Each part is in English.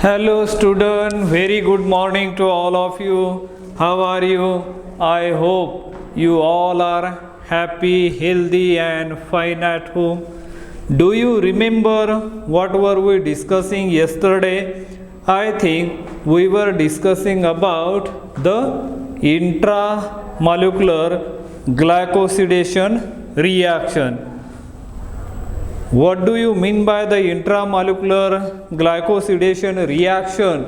Hello student, very good morning to all of you. How are you? I hope you all are happy, healthy and fine at home. Do you remember what were we discussing yesterday? I think we were discussing about the intramolecular glycosidation reaction. What do you mean by the intramolecular glycosidation reaction?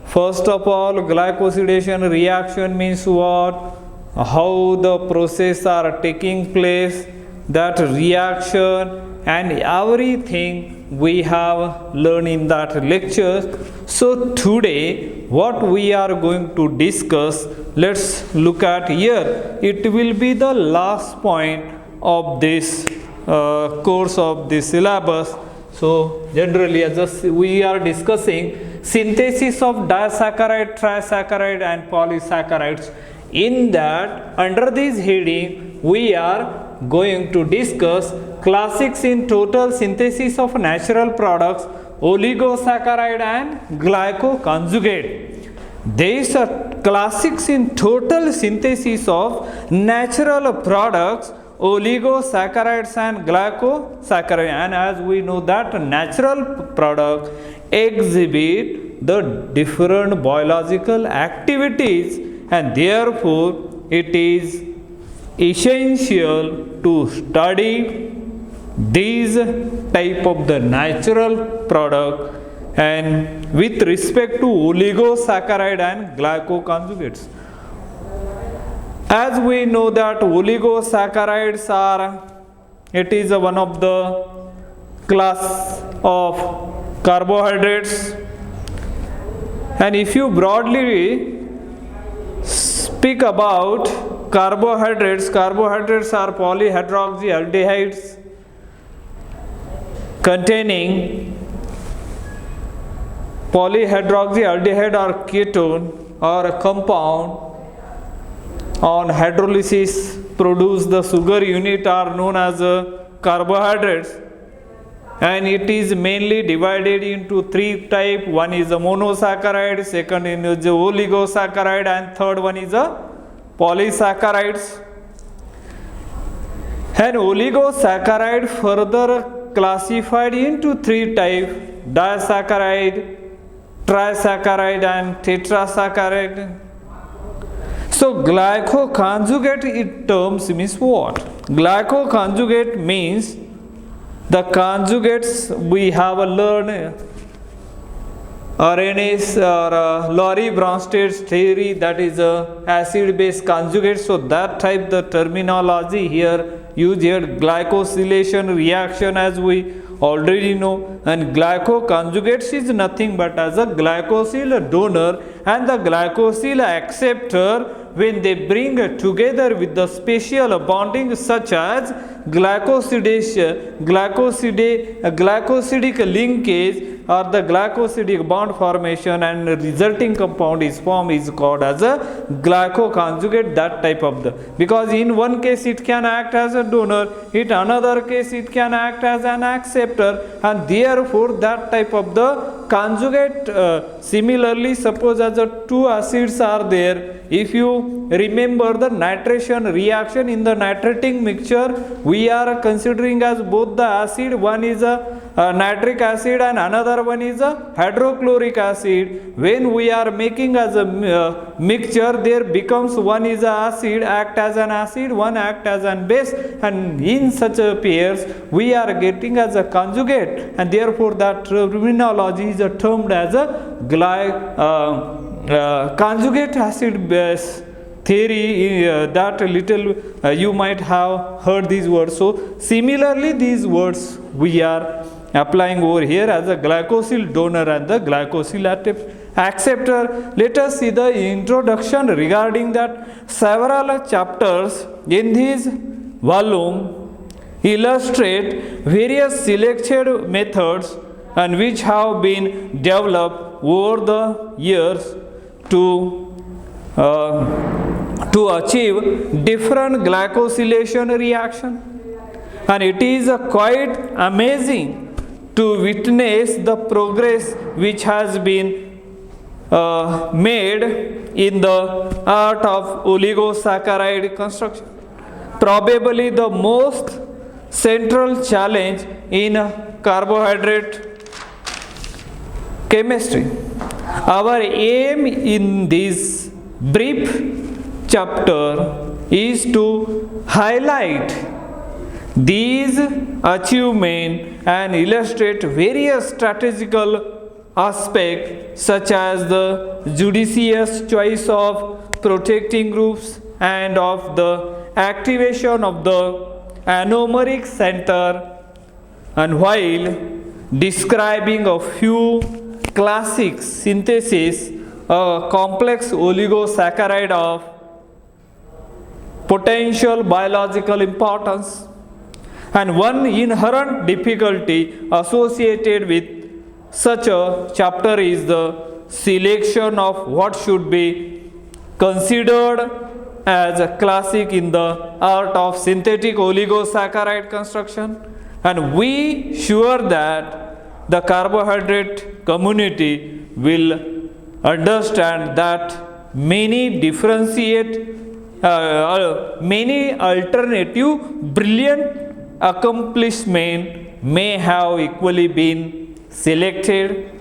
First of all, glycosidation reaction means what? How the process are taking place, that reaction and everything we have learned in that lecture. So today what we are going to discuss, let's look at here. It will be the last point of this course of the syllabus. So generally as we are discussing synthesis of disaccharide, trisaccharide and polysaccharides. In that, under this heading we are going to discuss classics in total synthesis of natural products, oligosaccharide and glycoconjugate. These are classics in total synthesis of natural products, oligosaccharides and glycosaccharide. And as we know that natural products exhibit the different biological activities, and therefore it is essential to study these type of the natural product and with respect to oligosaccharide and glycoconjugates. As we know that oligosaccharides are, it is one of the class of carbohydrates, and if you broadly speak about carbohydrates are polyhydroxyaldehydes containing polyhydroxyaldehyde or ketone or a compound on hydrolysis produce the sugar unit are known as carbohydrates, and it is mainly divided into three types. One is a monosaccharide, second is a oligosaccharide and third one is a polysaccharides. And oligosaccharide further classified into three types: disaccharide, trisaccharide and tetrasaccharide. So glycoconjugate in terms means what? Glycoconjugate means the conjugates we have learned RNAs or Laurie-Bronsted theory, that is acid-base conjugate. So that type the terminology here used here, glycosylation reaction, as we already know, and glycoconjugates is nothing but as a glycosyl donor and the glycosyl acceptor when they bring together with the special bonding such as glycosidic linkage or the glycosidic bond formation, and resulting compound is formed is called as a glycoconjugate. That type of the, because in one case it can act as a donor, in another case it can act as an acceptor, and therefore that type of the conjugate. Similarly, suppose as two acids are there, if you remember the nitration reaction in the nitrating mixture, we are considering as both the acid, one is a nitric acid and another one is a hydrochloric acid. When we are making as a mixture, there becomes one is a acid, act as an acid, one act as an base, and in such a pairs we are getting as a conjugate, and therefore that terminology is termed as a conjugate acid base theory. That little you might have heard these words. So similarly these words we are applying over here as a glycosyl donor and the glycosyl acceptor. Let us see the introduction regarding that. Several chapters in this volume illustrate various selected methods and which have been developed over the years to achieve different glycosylation reaction, and it is quite amazing to witness the progress which has been made in the art of oligosaccharide construction. Probably the most central challenge in carbohydrate chemistry. Our aim in this brief chapter is to highlight these achievements and illustrate various strategical aspects such as the judicious choice of protecting groups and of the activation of the anomeric center, and while describing a few classic syntheses, a complex oligosaccharide of potential biological importance, and one inherent difficulty associated with such a chapter is the selection of what should be considered as a classic in the art of synthetic oligosaccharide construction. And we sure that the carbohydrate community will understand that many many alternative brilliant accomplishment may have equally been selected.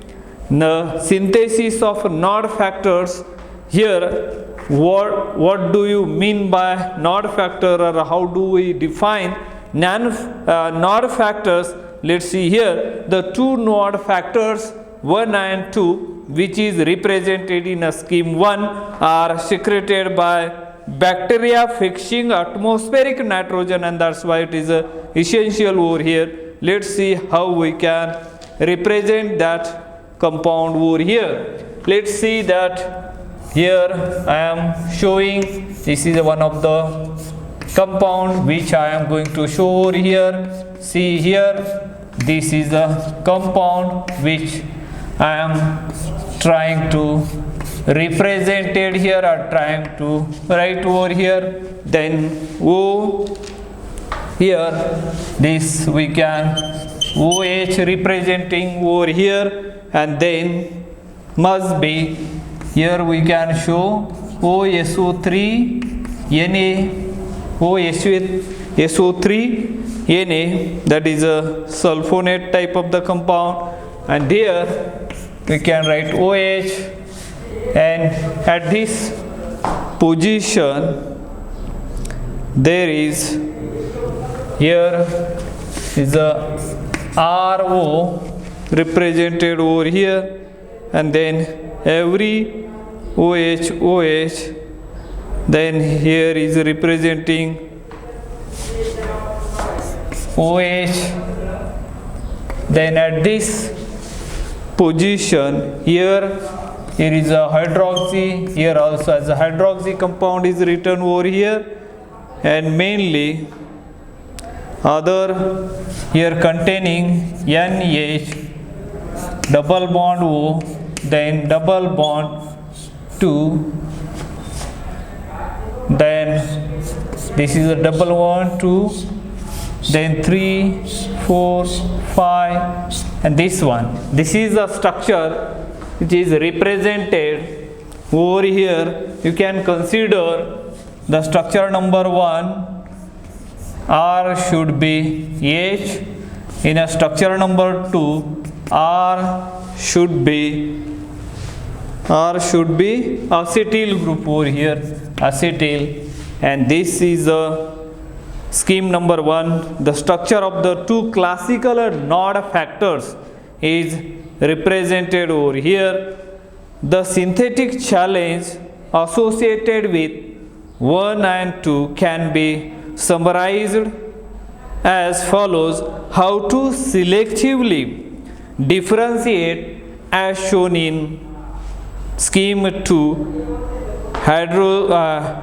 The synthesis of node factors. Here, what do you mean by node factor, or how do we define node factors? Let's see here the two node factors 1 and 2, which is represented in a scheme 1, are secreted by bacteria fixing atmospheric nitrogen, and that's why it is essential over here. Let's see how we can represent that compound over here. Let's see that here I am showing this is one of the compound which I am going to show over here. See here, this is the compound which I am trying to represent it here, or trying to write over here. Then O here, this we can OH representing over here, and then must be here we can show OSO3 Na, OSO3 Na, that is a sulfonate type of the compound, and here we can write OH, and at this position there is here is a RO represented over here, and then every OH, then here is representing OH, then at this position here is a hydroxy, here also as a hydroxy compound is written over here, and mainly other here containing NH double bond O, then double bond 2, then this is a double bond 2, then 3, 4, 5, and this one. This is a structure which is represented over here. You can consider the structure number 1, R should be H. In a structure number 2, R should be acetyl group over here, acetyl, and this is a scheme number 1. The structure of the two classical node factors is represented over here. The synthetic challenge associated with 1 and 2 can be summarized as follows: how to selectively differentiate as shown in scheme 2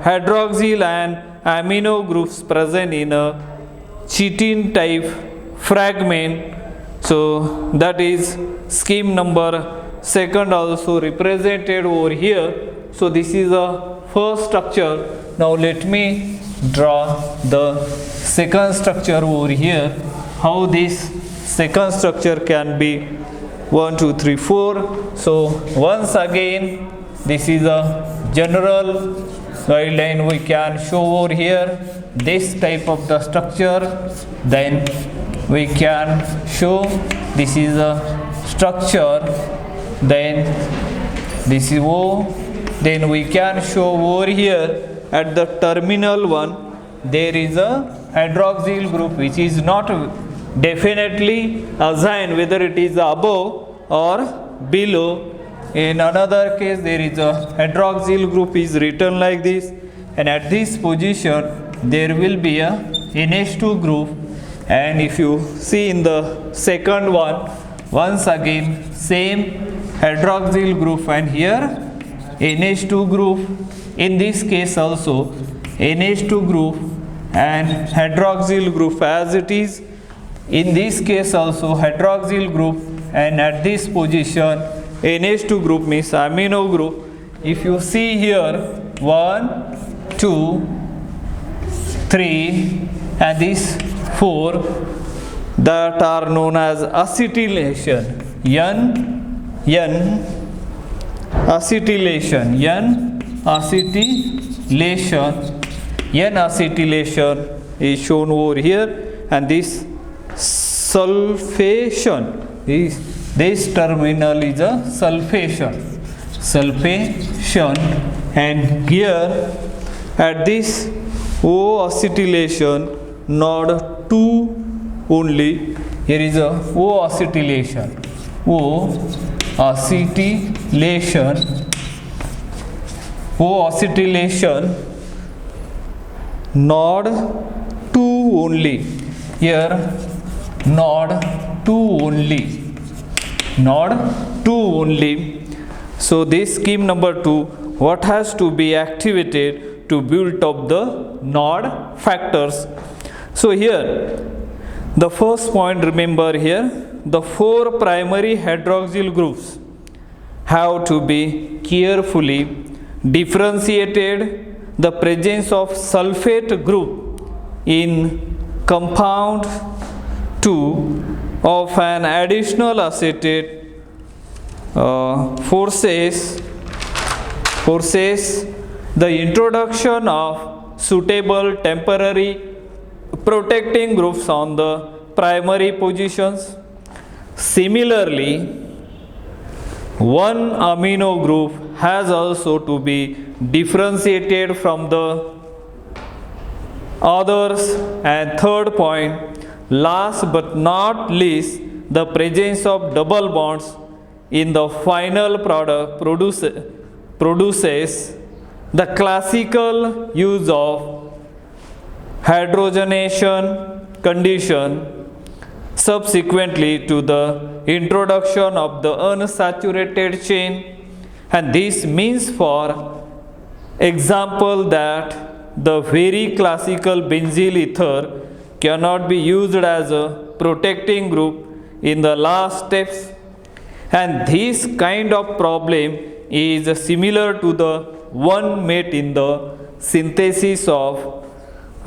hydroxyl and amino groups present in a chitin type fragment. So that is scheme number 2 also represented over here. So this is a first structure. Now let me draw the second structure over here. How this second structure can be 1, 2, 3, 4. So once again, this is a general guideline we can show over here. This type of the structure, then we can show this is a structure, then this is O, then we can show over here at the terminal one there is a hydroxyl group which is not definitely assigned whether it is above or below. In another case there is a hydroxyl group is written like this, and at this position there will be a NH2 group. And if you see in the second one, once again same hydroxyl group, and here NH2 group. In this case also NH2 group and hydroxyl group as it is. In this case also hydroxyl group, and at this position NH2 group means amino group. If you see here 1, 2, 3 and these 4 that are known as acetylation. N-acetylation is shown over here, and this sulfation is, this terminal is a sulfation, and here at this O-acetylation node 2 only, here is a O-acetylation, node 2 only, here node 2 only. So this scheme number 2, what has to be activated to build up the node factors? So here the first point, remember here the 4 primary hydroxyl groups have to be carefully differentiated. The presence of sulfate group in compound 2 of an additional acetate forces the introduction of suitable temporary protecting groups on the primary positions. Similarly, one amino group has also to be differentiated from the others. And third point, last but not least, the presence of double bonds in the final product produces the classical use of hydrogenation condition subsequently to the introduction of the unsaturated chain. And this means, for example, that the very classical benzyl ether cannot be used as a protecting group in the last steps. And this kind of problem is similar to the one met in the synthesis of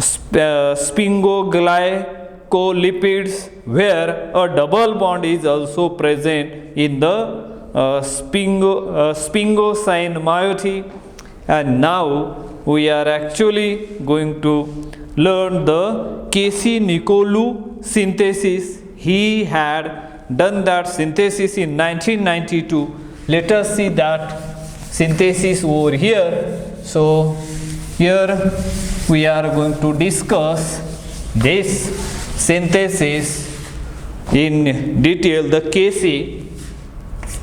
sphingolipids, where a double bond is also present in the sphingosine moiety. And now we are actually going to learn the Casey-Nicolou synthesis. He had done that synthesis in 1992. Let us see that synthesis over here. So here we are going to discuss this synthesis in detail. The Casey,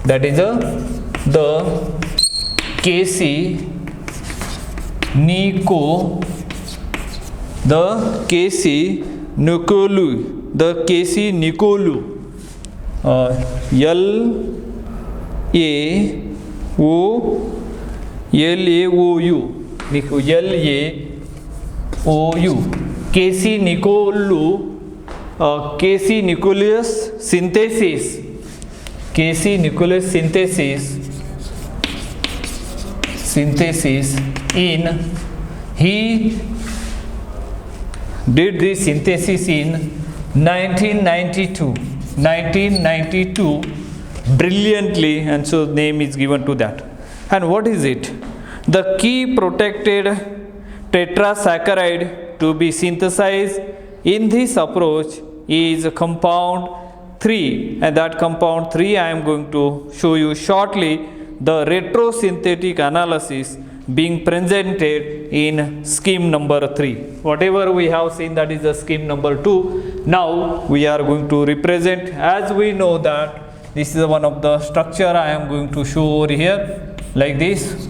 that is the Casey-Nicolou, Casey-Nicolou synthesis in, he did this synthesis in 1992. 1992 brilliantly, and so name is given to that. And what is it? The key protected tetrasaccharide to be synthesized in this approach is compound 3, and that compound 3 I am going to show you shortly. The retrosynthetic analysis being presented in scheme number 3. Whatever we have seen, that is the scheme number 2. Now we are going to represent, as we know that this is one of the structure I am going to show over here like this.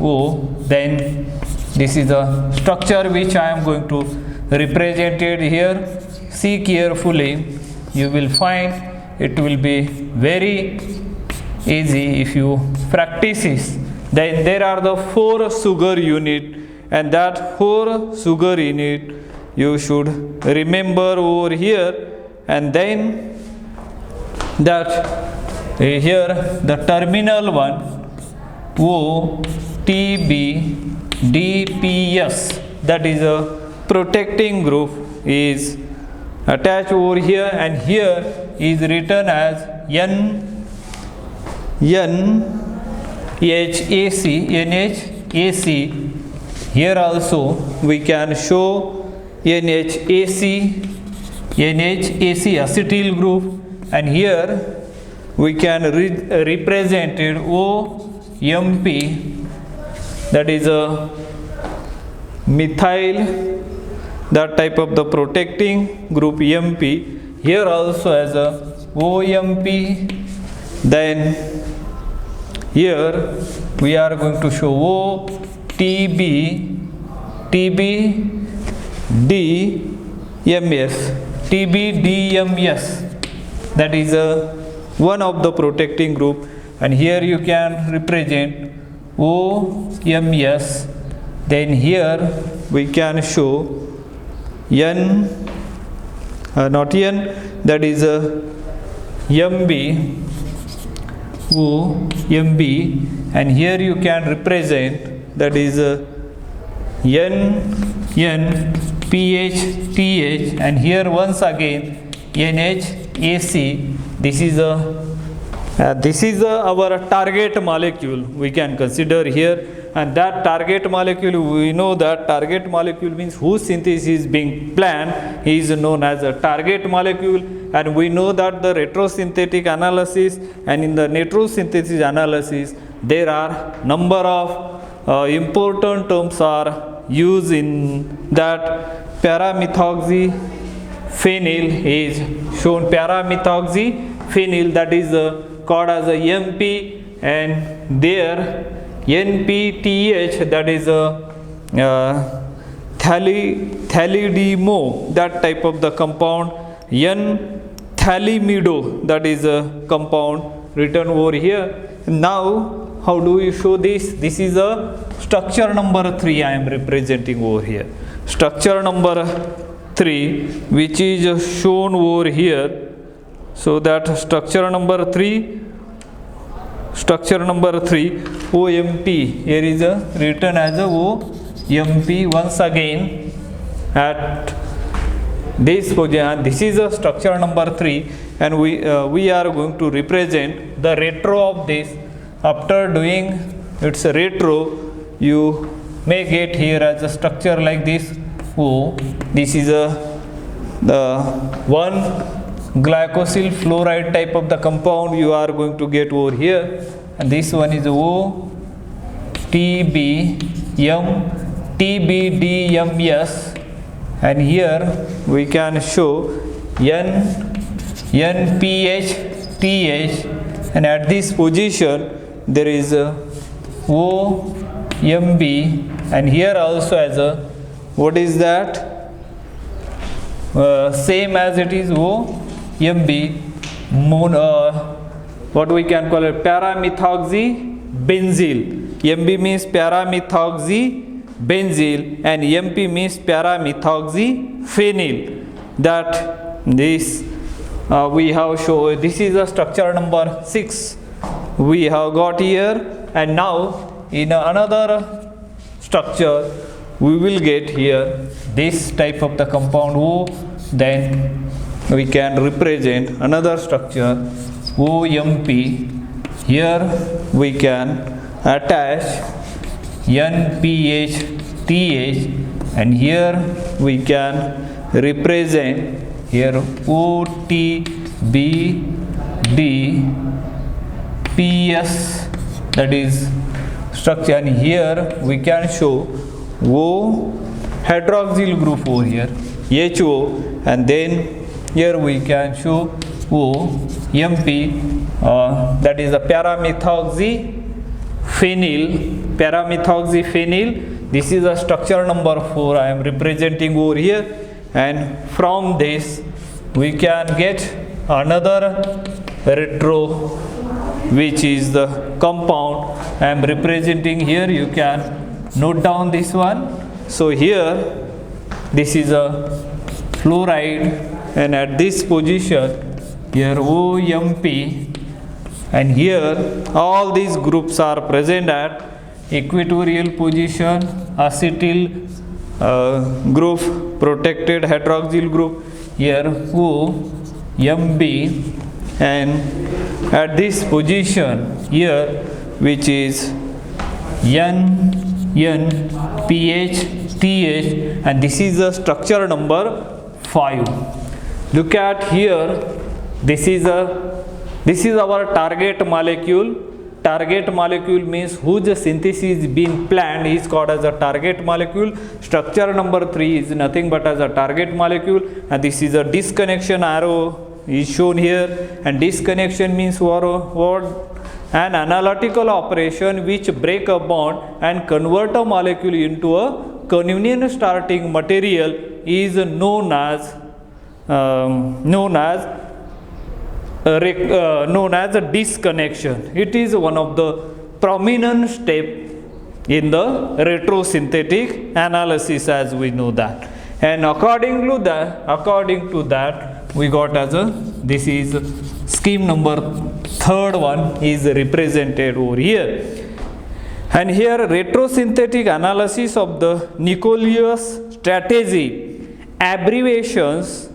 Then this is the structure which I am going to represent it here. See carefully, you will find it will be very easy if you practice this. Then there are the 4 sugar unit, and that 4 sugar unit you should remember over here. And then that here the terminal one OTBDPS, that is a protecting group, is attached over here, and here is written as NHAC. Here also we can show NHAC acetyl group, and here we can represent it OMP, that is a methyl, that type of the protecting group MP. Here also as a OMP. Then here we are going to show TBDMS, that is one of the protecting group, and here you can represent OMS. Then here we can show that is MB, OMB, and here you can represent, that is NPHTH, and here once again NHAC. This is our target molecule we can consider here, and that target molecule, we know that target molecule means whose synthesis is being planned is known as a target molecule. And we know that the retrosynthetic analysis, and in the nitrosynthesis analysis there are number of important terms are used in that. Paramethoxyphenyl is shown, paramethoxyphenyl, that is called as a MP, and there NPTH, that is a thalidomide, that type of the compound, N-thalidomide, that is a compound written over here. Now how do we show this? This is a structure number 3 I am representing over here. Structure number 3, which is shown over here. So that structure number 3 OMP, here is written as a OMP once again at this position. This is a structure number 3, and we are going to represent the retro of this. After doing its retro, you may get here as a structure like this. This is the 1-glycosyl fluoride type of the compound you are going to get over here, and this one is TBDMS, and here we can show NPHTH, and at this position there is OMB, and here also as a, what is that, same as it is OMB, what we can call it, paramethoxybenzyl. MB means paramethoxybenzyl, and MP means paramethoxyphenyl. That this we have shown. This is the structure number 6 we have got here, and now in another structure we will get here this type of the compound then we can represent another structure OMP. Here we can attach NPHTH, and here we can represent here OTBDPS, that is structure, and here we can show O hydroxyl group over here HO, and then here we can show OMP, that is a paramethoxyphenyl. This is a structure number 4 I am representing over here, and from this we can get another retro, which is the compound I am representing here. You can note down this one. So here this is a fluoride, and at this position here OMP, and here all these groups are present at equatorial position. Acetyl group, protected hydroxyl group, here OMB, and at this position here, which is NPHTH, and this is the structure number 5. Look at here, this is our target molecule. Target molecule means whose synthesis is being planned is called as a target molecule. Structure number 3 is nothing but as a target molecule, and this is a disconnection arrow is shown here, and disconnection means what? An analytical operation which break a bond and convert a molecule into a convenient starting material is known as a disconnection. It is one of the prominent step in the retrosynthetic analysis, as we know that. And according to that we got as a, this is scheme number 3rd one is represented over here. And here retrosynthetic analysis of the nucleus strategy, abbreviations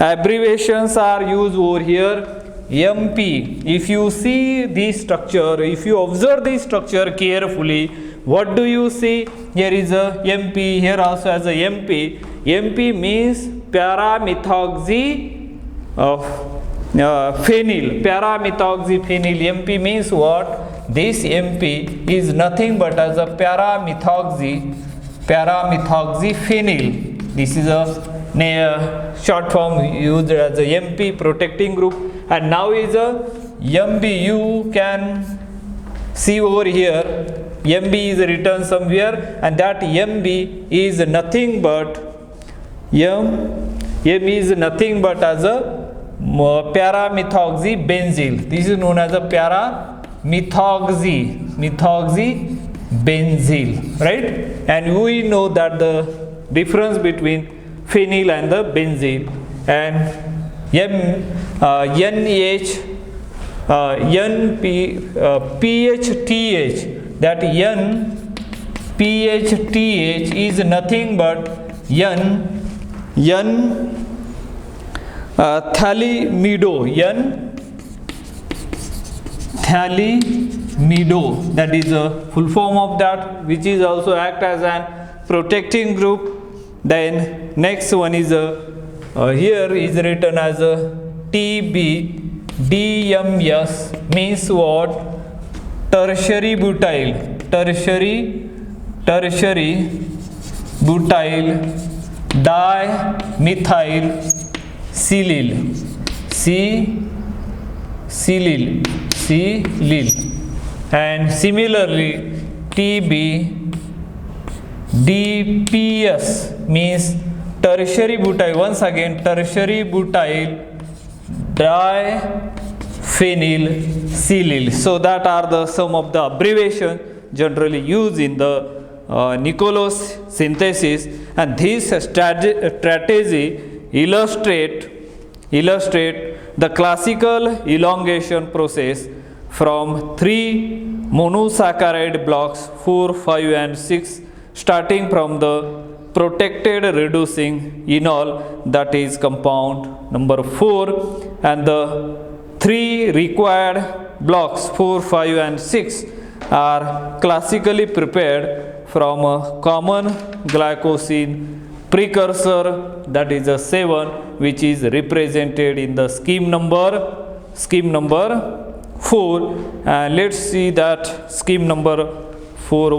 are used over here. MP, if you see this structure, if you observe this structure carefully, what do you see? Here is a MP, here also as a MP. MP means paramethoxyphenyl. MP means what? This MP is nothing but as a paramethoxyphenyl. This is a short form used as a MP, protecting group. And now is a MB. You can see over here, MB is written somewhere, and that MB is nothing but M is nothing but as a paramethoxybenzyl. This is known as a methoxybenzyl, right? And we know that the difference between phenyl and the benzyl, and PHTH, that NPHTH is nothing but thaliamido, that is a full form of that, which is also act as an protecting group. Then next one is here is written as a TBDMS, means what? Tertiary butyl dimethyl silyl, and similarly TBDPS means tertiary butyl, once again tertiary butyl diphenylsilyl. So that are the some of the abbreviations generally used in the nucleus synthesis, and this strategy illustrate the classical elongation process from 3 monosaccharide blocks 4, 5 and 6, starting from the protected reducing enol, that is compound number 4, and the 3 required blocks 4, 5 and 6 are classically prepared from a common glycosyl precursor, that is a 7, which is represented in the scheme number 4. And let's see that scheme number 4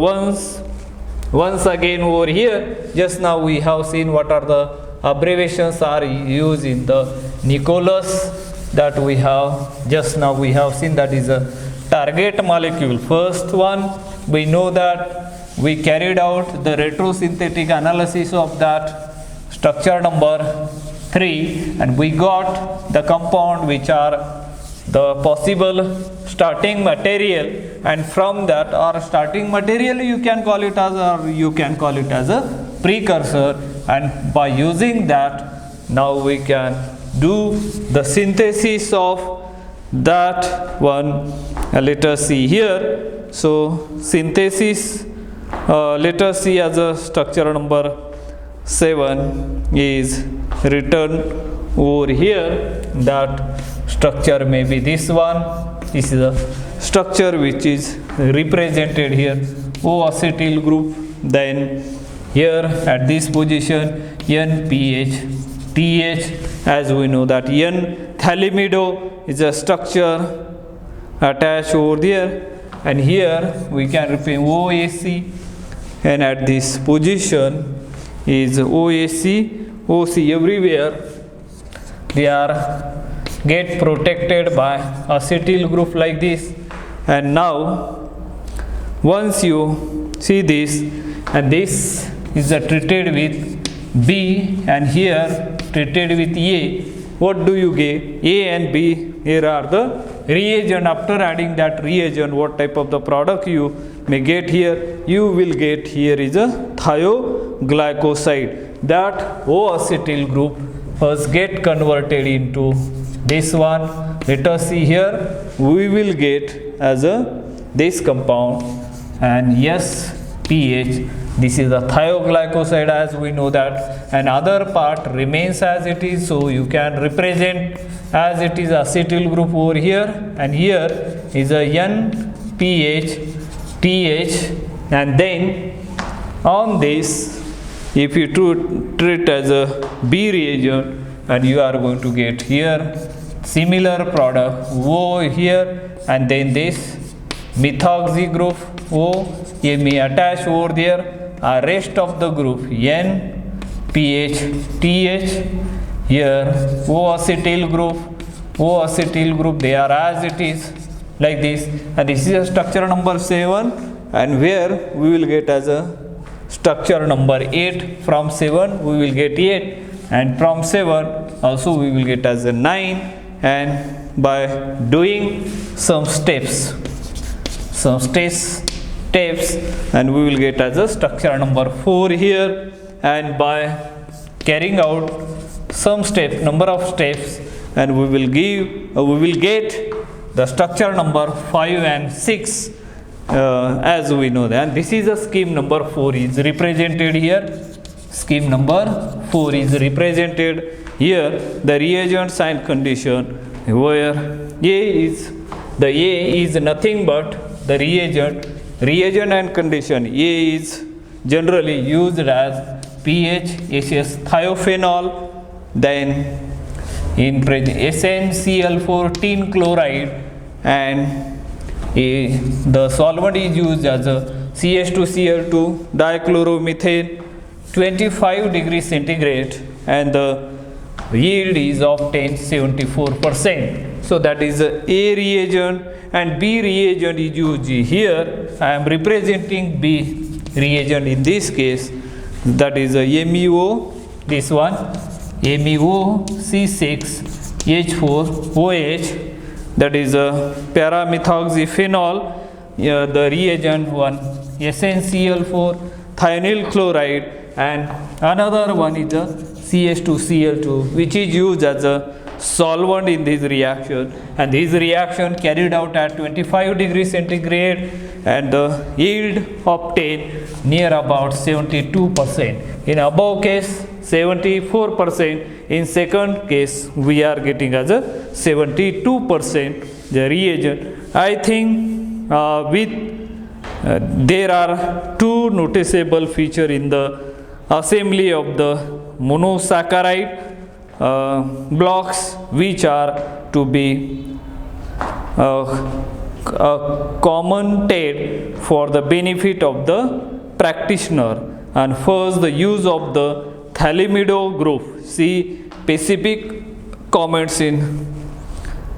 once again over here. Just now we have seen what are the abbreviations are used in the Nicholas, that we have just now we have seen, that is a target molecule. First one, we know that we carried out the retrosynthetic analysis of that structure number 3, and we got the compound which are the possible starting material, and from that or starting material you can call it as a precursor, and by using that now we can do the synthesis of that one. Let us see here. So synthesis, let us see as a structure number 7 is written over here. That structure may be this one. This is a structure which is represented here, O-acetyl group. Then here at this position NPH-TH, as we know that N-thalidomide is a structure attached over there, and here we can repeat OAC, and at this position is OAC, OC. Everywhere they are get protected by acetyl group like this. And now once you see this, and this is treated with B, and here treated with A, what do you get? A and B, here are the reagent. After adding that reagent, what type of the product you may get here? You will get here is a thioglycoside. That O-acetyl group first get converted into this one. Let us see here, we will get as a this compound, and yes, pH, this is a thioglycoside, as we know that, and other part remains as it is, so you can represent as it is acetyl group over here, and here is a NPH TH, and then on this if you treat as a B reagent, and you are going to get here similar product O here, and then this methoxy group O, you may attach over there. Rest of the group N, PH, TH, here O-acetyl group, they are as it is like this, and this is a structure number 7, and where we will get as a structure number 8. From 7 we will get 8, and from 7 also we will get as a 9, and by doing some steps, and we will get as a structure number 4 here, and by carrying out some number of steps, and we will get the structure number 5 and 6, as we know that. And this is a scheme number 4 is represented here. Scheme number 4 is represented here. The reagents and condition, where A is nothing but the reagent and condition. A is generally used as pH, SS thiophenol, then in SnCl4 tin chloride, and the solvent is used as a CH2Cl2 dichloromethane, 25 degrees centigrade, and the yield is of 74%. So that is a reagent, and B reagent is used here. I am representing B reagent in this case, that is a MEO, this one MEO C6H4OH, that is a paramethoxyphenol. The reagent one SnCl4 thionyl chloride, and another one is a CH2Cl2, which is used as a solvent in this reaction, and this reaction carried out at 25 degrees centigrade, and the yield obtained near about 72%. In above case 74%, in second case we are getting as a 72% the reagent. I think there are two noticeable feature in the assembly of the monosaccharide blocks, which are to be commented for the benefit of the practitioner. And first, the use of the thalidomide group. See specific comments in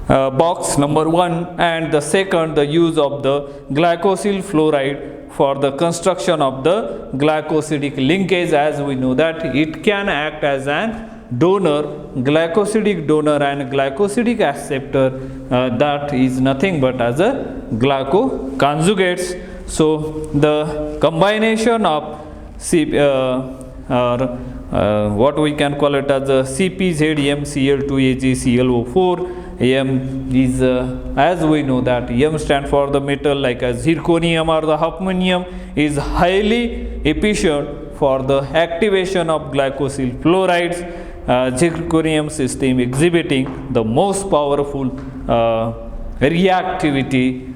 box number 1, and the second, the use of the glycosyl fluoride for the construction of the glycosidic linkage. As we know that it can act as an donor, glycosidic donor, and glycosidic acceptor, that is nothing but as a glycoconjugates. So the combination of what we can call it as a CpZmCl2AgClO4. M is as we know that M stand for the metal like a zirconium or the hafnium, is highly efficient for the activation of glycosyl fluorides. Zirconium system exhibiting the most powerful reactivity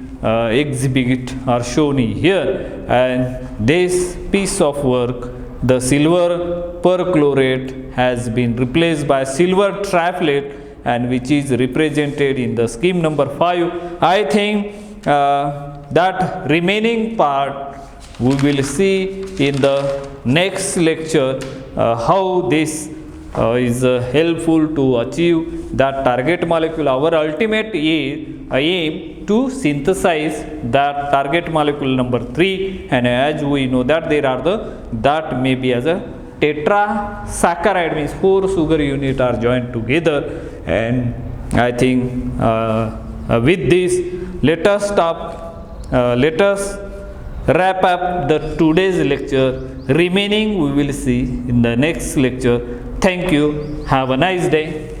exhibit are shown here, and this piece of work, the silver perchlorate has been replaced by silver triplet, and which is represented in the scheme number 5. I think that remaining part we will see in the next lecture, how this is helpful to achieve that target molecule. Our ultimate aim to synthesize that target molecule number 3, and as we know that there are that may be as a tetrasaccharide, means 4 sugar units are joined together. And I think with this, let us wrap up the today's lecture. Remaining we will see in the next lecture. Thank you. Have a nice day.